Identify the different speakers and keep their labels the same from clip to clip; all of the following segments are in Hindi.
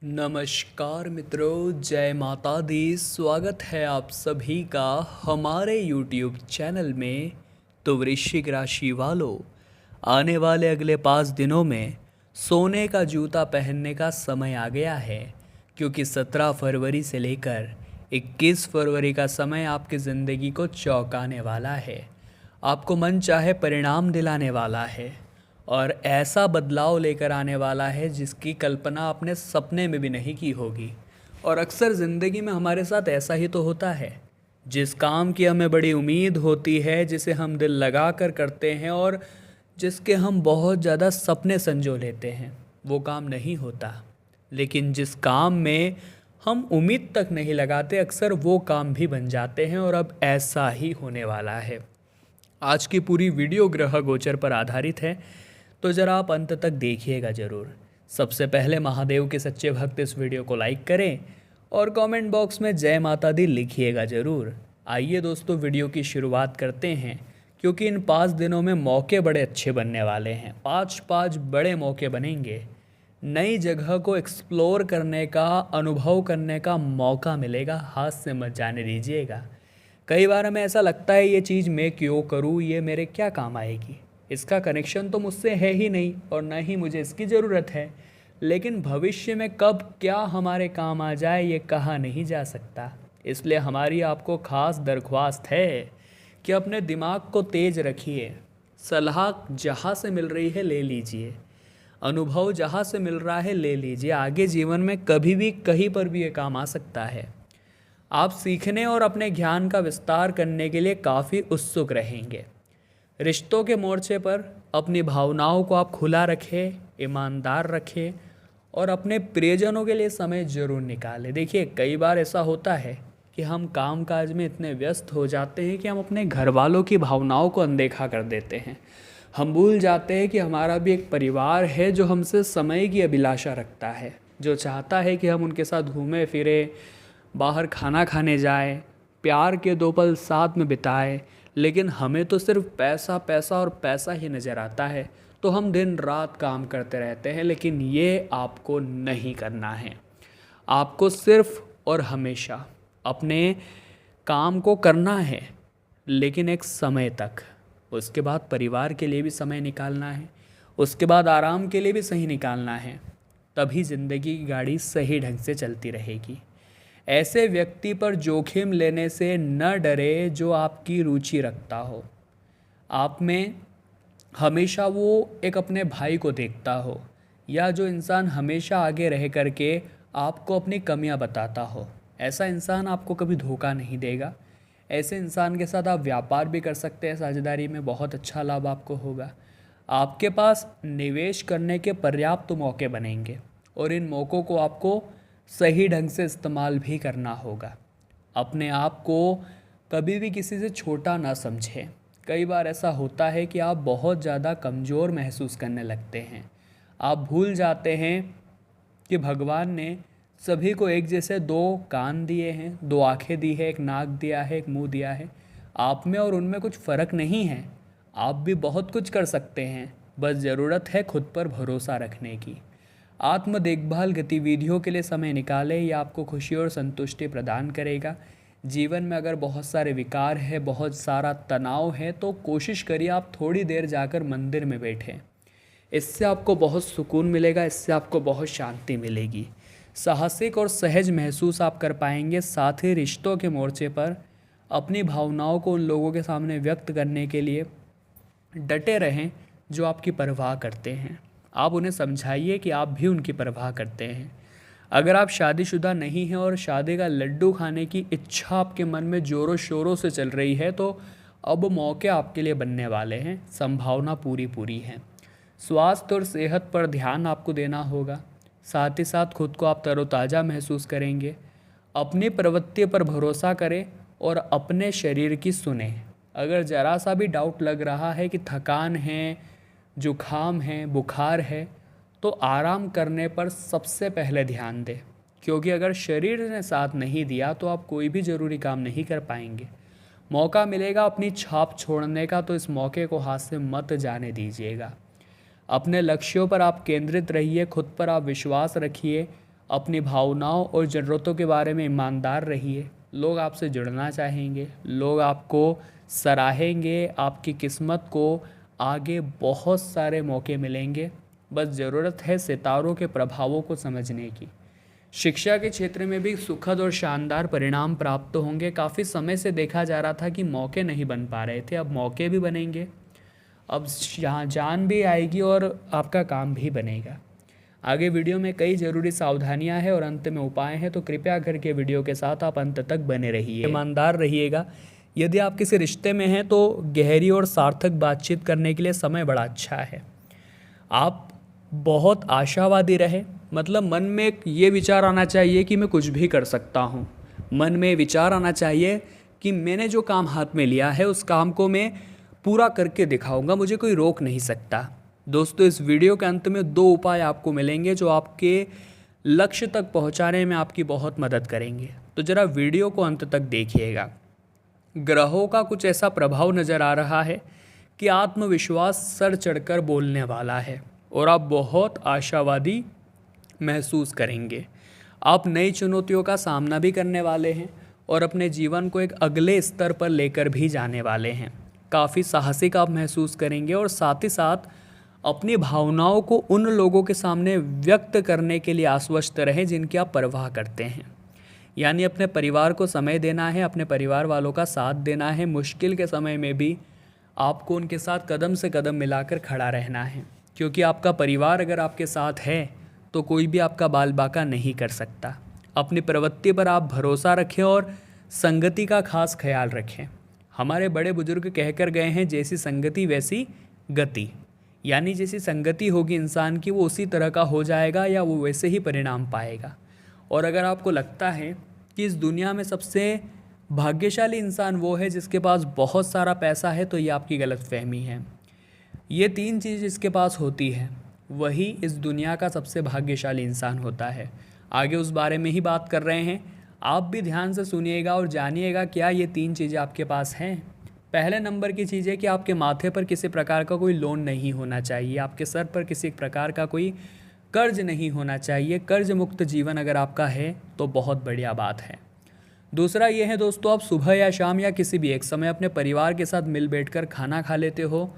Speaker 1: नमस्कार मित्रों, जय माता दी। स्वागत है आप सभी का हमारे YouTube चैनल में। तो वृश्चिक राशि वालों, आने वाले अगले 5 दिनों में सोने का जूता पहनने का समय आ गया है, क्योंकि 17 फरवरी से लेकर 21 फरवरी का समय आपकी ज़िंदगी को चौंकाने वाला है, आपको मन चाहे परिणाम दिलाने वाला है और ऐसा बदलाव लेकर आने वाला है जिसकी कल्पना आपने सपने में भी नहीं की होगी। और अक्सर ज़िंदगी में हमारे साथ ऐसा ही तो होता है, जिस काम की हमें बड़ी उम्मीद होती है, जिसे हम दिल लगा कर करते हैं और जिसके हम बहुत ज़्यादा सपने संजो लेते हैं, वो काम नहीं होता। लेकिन जिस काम में हम उम्मीद तक नहीं लगाते, अक्सर वो काम भी बन जाते हैं और अब ऐसा ही होने वाला है। आज की पूरी वीडियो ग्रह गोचर पर आधारित है, तो ज़रा आप अंत तक देखिएगा ज़रूर। सबसे पहले महादेव के सच्चे भक्त इस वीडियो को लाइक करें और कमेंट बॉक्स में जय माता दी लिखिएगा ज़रूर। आइए दोस्तों, वीडियो की शुरुआत करते हैं, क्योंकि इन 5 दिनों में मौके बड़े अच्छे बनने वाले हैं। 5 बड़े मौके बनेंगे। नई जगह को एक्सप्लोर करने का, अनुभव करने का मौका मिलेगा। हाथ से मत जाने दीजिएगा। कई बार हमें ऐसा लगता है, ये चीज़ मैं क्यों करूँ, ये मेरे क्या काम आएगी, इसका कनेक्शन तो मुझसे है ही नहीं और न ही मुझे इसकी ज़रूरत है। लेकिन भविष्य में कब क्या हमारे काम आ जाए, ये कहा नहीं जा सकता। इसलिए हमारी आपको खास दरख्वास्त है कि अपने दिमाग को तेज रखिए। सलाह जहाँ से मिल रही है ले लीजिए, अनुभव जहाँ से मिल रहा है ले लीजिए। आगे जीवन में कभी भी कहीं पर भी ये काम आ सकता है। आप सीखने और अपने ज्ञान का विस्तार करने के लिए काफ़ी उत्सुक रहेंगे। रिश्तों के मोर्चे पर अपनी भावनाओं को आप खुला रखें, ईमानदार रखें और अपने प्रियजनों के लिए समय ज़रूर निकालें। देखिए, कई बार ऐसा होता है कि हम कामकाज में इतने व्यस्त हो जाते हैं कि हम अपने घर वालों की भावनाओं को अनदेखा कर देते हैं। हम भूल जाते हैं कि हमारा भी एक परिवार है जो हमसे समय की अभिलाषा रखता है, जो चाहता है कि हम उनके साथ घूमें फिरें, बाहर खाना खाने जाएं, प्यार के 2 पल साथ में बिताएं। लेकिन हमें तो सिर्फ पैसा पैसा और पैसा ही नज़र आता है, तो हम दिन रात काम करते रहते हैं। लेकिन ये आपको नहीं करना है। आपको सिर्फ और हमेशा अपने काम को करना है, लेकिन एक समय तक। उसके बाद परिवार के लिए भी समय निकालना है, उसके बाद आराम के लिए भी सही निकालना है। तभी ज़िंदगी की गाड़ी सही ढंग से चलती रहेगी। ऐसे व्यक्ति पर जोखिम लेने से न डरे जो आपकी रुचि रखता हो, आप में हमेशा वो एक अपने भाई को देखता हो, या जो इंसान हमेशा आगे रह करके आपको अपनी कमियां बताता हो। ऐसा इंसान आपको कभी धोखा नहीं देगा। ऐसे इंसान के साथ आप व्यापार भी कर सकते हैं, साझेदारी में बहुत अच्छा लाभ आपको होगा। आपके पास निवेश करने के पर्याप्त मौके बनेंगे और इन मौक़ों को आपको सही ढंग से इस्तेमाल भी करना होगा। अपने आप को कभी भी किसी से छोटा ना समझें। कई बार ऐसा होता है कि आप बहुत ज़्यादा कमज़ोर महसूस करने लगते हैं। आप भूल जाते हैं कि भगवान ने सभी को एक जैसे 2 कान दिए हैं, 2 आँखें दी है, एक नाक दिया है, एक मुंह दिया है। आप में और उनमें कुछ फ़र्क नहीं है। आप भी बहुत कुछ कर सकते हैं, बस ज़रूरत है खुद पर भरोसा रखने की। आत्म देखभाल गतिविधियों के लिए समय निकालें, यह आपको खुशी और संतुष्टि प्रदान करेगा। जीवन में अगर बहुत सारे विकार है, बहुत सारा तनाव है, तो कोशिश करिए आप थोड़ी देर जाकर मंदिर में बैठें। इससे आपको बहुत सुकून मिलेगा, इससे आपको बहुत शांति मिलेगी। साहसिक और सहज महसूस आप कर पाएंगे। साथ ही रिश्तों के मोर्चे पर अपनी भावनाओं को उन लोगों के सामने व्यक्त करने के लिए डटे रहें जो आपकी परवाह करते हैं। आप उन्हें समझाइए कि आप भी उनकी परवाह करते हैं। अगर आप शादीशुदा नहीं हैं और शादी का लड्डू खाने की इच्छा आपके मन में ज़ोरों शोरों से चल रही है, तो अब मौके आपके लिए बनने वाले हैं। संभावना पूरी है। स्वास्थ्य और सेहत पर ध्यान आपको देना होगा। साथ ही साथ खुद को आप तरोताज़ा महसूस करेंगे। अपनी प्रवृत्ति पर भरोसा करें और अपने शरीर की सुने। अगर ज़रा सा भी डाउट लग रहा है कि थकान है, जुखाम है, बुखार है, तो आराम करने पर सबसे पहले ध्यान दें, क्योंकि अगर शरीर ने साथ नहीं दिया तो आप कोई भी ज़रूरी काम नहीं कर पाएंगे। मौका मिलेगा अपनी छाप छोड़ने का, तो इस मौके को हाथ से मत जाने दीजिएगा। अपने लक्ष्यों पर आप केंद्रित रहिए, खुद पर आप विश्वास रखिए अपनी भावनाओं और ज़रूरतों के बारे में ईमानदार रहिए। लोग आपसे जुड़ना चाहेंगे, लोग आपको सराहेंगे, आपकी किस्मत को आगे बहुत सारे मौके मिलेंगे। बस ज़रूरत है सितारों के प्रभावों को समझने की। शिक्षा के क्षेत्र में भी सुखद और शानदार परिणाम प्राप्त होंगे। काफ़ी समय से देखा जा रहा था कि मौके नहीं बन पा रहे थे, अब मौके भी बनेंगे, अब यहाँ जान भी आएगी और आपका काम भी बनेगा। आगे वीडियो में कई ज़रूरी सावधानियां हैं और अंत में उपाय हैं, तो कृपया करके वीडियो के साथ आप अंत तक बने रहिए, ईमानदार रहिएगा। यदि आप किसी रिश्ते में हैं तो गहरी और सार्थक बातचीत करने के लिए समय बड़ा अच्छा है। आप बहुत आशावादी रहे, मतलब मन में ये विचार आना चाहिए कि मैं कुछ भी कर सकता हूँ। मन में विचार आना चाहिए कि मैंने जो काम हाथ में लिया है उस काम को मैं पूरा करके दिखाऊंगा, मुझे कोई रोक नहीं सकता। दोस्तों, इस वीडियो के अंत में 2 उपाय आपको मिलेंगे जो आपके लक्ष्य तक पहुंचाने में आपकी बहुत मदद करेंगे, तो ज़रा वीडियो को अंत तक देखिएगा। ग्रहों का कुछ ऐसा प्रभाव नज़र आ रहा है कि आत्मविश्वास सर चढ़कर बोलने वाला है और आप बहुत आशावादी महसूस करेंगे। आप नई चुनौतियों का सामना भी करने वाले हैं और अपने जीवन को एक अगले स्तर पर लेकर भी जाने वाले हैं। काफ़ी साहसिक आप महसूस करेंगे और साथ ही साथ अपनी भावनाओं को उन लोगों के सामने व्यक्त करने के लिए आश्वस्त रहें जिनकी आप परवाह करते हैं। यानी अपने परिवार को समय देना है, अपने परिवार वालों का साथ देना है। मुश्किल के समय में भी आपको उनके साथ कदम से कदम मिलाकर खड़ा रहना है, क्योंकि आपका परिवार अगर आपके साथ है तो कोई भी आपका बाल बाका नहीं कर सकता। अपनी प्रवृत्ति पर आप भरोसा रखें और संगति का खास ख्याल रखें। हमारे बड़े बुजुर्ग कहकर गए हैं, जैसी संगति वैसी गति। यानी जैसी संगति होगी इंसान की, वो उसी तरह का हो जाएगा या वो वैसे ही परिणाम पाएगा। और अगर आपको लगता है कि इस दुनिया में सबसे भाग्यशाली इंसान वो है जिसके पास बहुत सारा पैसा है, तो ये आपकी गलतफहमी है। ये 3 चीज़ जिसके पास होती है वही इस दुनिया का सबसे भाग्यशाली इंसान होता है। आगे उस बारे में ही बात कर रहे हैं, आप भी ध्यान से सुनिएगा और जानिएगा क्या ये 3 चीज़ें आपके पास हैं। पहले नंबर की चीज़ है कि आपके माथे पर किसी प्रकार का कोई लोन नहीं होना चाहिए, आपके सर पर किसी प्रकार का कोई कर्ज नहीं होना चाहिए। कर्ज मुक्त जीवन अगर आपका है तो बहुत बढ़िया बात है। दूसरा ये है दोस्तों, आप सुबह या शाम या किसी भी एक समय अपने परिवार के साथ मिल बैठकर खाना खा लेते हो।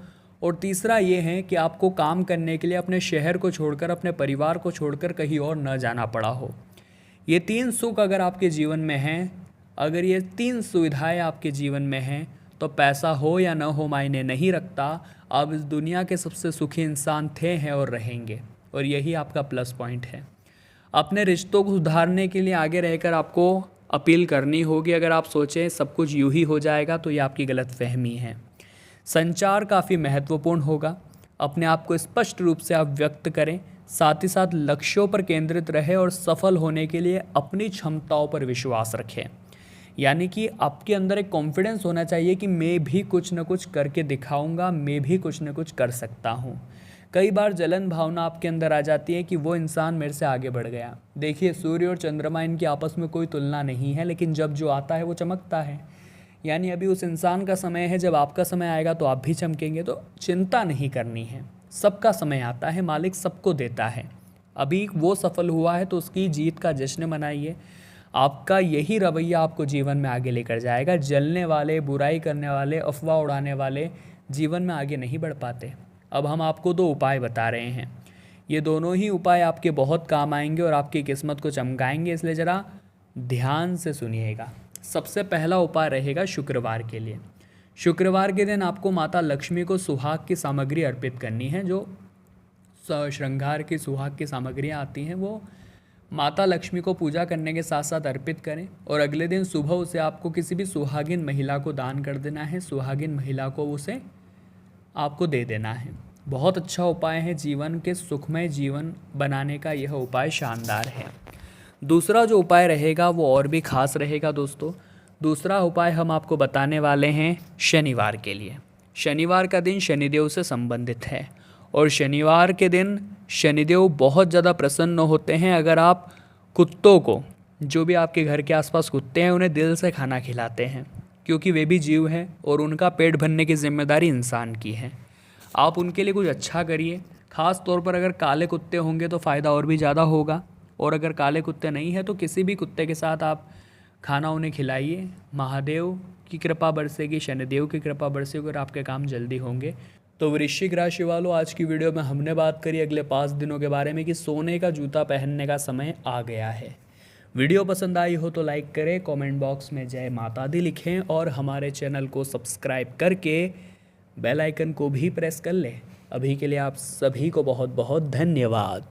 Speaker 1: और तीसरा ये है कि आपको काम करने के लिए अपने शहर को छोड़कर, अपने परिवार को छोड़कर कहीं और न जाना पड़ा हो। ये 3 सुख अगर आपके जीवन में हैं, अगर ये 3 सुविधाएं आपके जीवन में हैं, तो पैसा हो या न हो मायने नहीं रखता, आप इस दुनिया के सबसे सुखी इंसान थे, हैं और रहेंगे। और यही आपका प्लस पॉइंट है। अपने रिश्तों को सुधारने के लिए आगे रहकर आपको अपील करनी होगी। अगर आप सोचें सब कुछ यूं ही हो जाएगा तो ये आपकी गलतफहमी है। संचार काफ़ी महत्वपूर्ण होगा। अपने आप को स्पष्ट रूप से आप व्यक्त करें, साथ ही साथ लक्ष्यों पर केंद्रित रहे और सफल होने के लिए अपनी क्षमताओं पर विश्वास रखें। यानी कि आपके अंदर एक कॉन्फिडेंस होना चाहिए कि मैं भी कुछ न कुछ करके दिखाऊंगा, मैं भी कुछ न कुछ कर सकता हूँ। कई बार जलन भावना आपके अंदर आ जाती है कि वो इंसान मेरे से आगे बढ़ गया। देखिए, सूर्य और चंद्रमा इनकी आपस में कोई तुलना नहीं है, लेकिन जब जो आता है वो चमकता है। यानी अभी उस इंसान का समय है, जब आपका समय आएगा तो आप भी चमकेंगे। तो चिंता नहीं करनी है, सबका समय आता है, मालिक सबको देता है। अभी वो सफल हुआ है तो उसकी जीत का जश्न मनाइए। आपका यही रवैया आपको जीवन में आगे लेकर जाएगा। जलने वाले, बुराई करने वाले, अफवाह उड़ाने वाले जीवन में आगे नहीं बढ़ पाते। अब हम आपको 2 उपाय बता रहे हैं, ये दोनों ही उपाय आपके बहुत काम आएंगे और आपकी किस्मत को चमकाएंगे, इसलिए ज़रा ध्यान से सुनिएगा। सबसे पहला उपाय रहेगा शुक्रवार के लिए। शुक्रवार के दिन आपको माता लक्ष्मी को सुहाग की सामग्री अर्पित करनी है। जो श्रृंगार की सुहाग की सामग्रियाँ आती हैं वो माता लक्ष्मी को पूजा करने के साथ साथ अर्पित करें। और अगले दिन सुबह उसे आपको किसी भी सुहागिन महिला को दान कर देना है। सुहागिन महिला को उसे आपको दे देना है। बहुत अच्छा उपाय है, जीवन के सुखमय जीवन बनाने का यह उपाय शानदार है। दूसरा जो उपाय रहेगा वो और भी खास रहेगा दोस्तों। दूसरा उपाय हम आपको बताने वाले हैं शनिवार के लिए। शनिवार का दिन शनिदेव से संबंधित है और शनिवार के दिन शनिदेव बहुत ज़्यादा प्रसन्न होते हैं अगर आप कुत्तों को, जो भी आपके घर के आसपास कुत्ते हैं, उन्हें दिल से खाना खिलाते हैं, क्योंकि वे भी जीव हैं और उनका पेट भरने की जिम्मेदारी इंसान की है। आप उनके लिए कुछ अच्छा करिए। ख़ास तौर पर अगर काले कुत्ते होंगे तो फ़ायदा और भी ज़्यादा होगा। और अगर काले कुत्ते नहीं हैं तो किसी भी कुत्ते के साथ आप खाना उन्हें खिलाइए। महादेव की कृपा बरसेगी, शनिदेव की कृपा बरसेगी और आपके काम जल्दी होंगे। तो वृश्चिक राशि वालों, आज की वीडियो में हमने बात करी अगले 5 दिनों के बारे में कि सोने का जूता पहनने का समय आ गया है। वीडियो पसंद आई हो तो लाइक करें, कमेंट बॉक्स में जय माता दी लिखें और हमारे चैनल को सब्सक्राइब करके बेल आइकन को भी प्रेस कर लें। अभी के लिए आप सभी को बहुत बहुत धन्यवाद।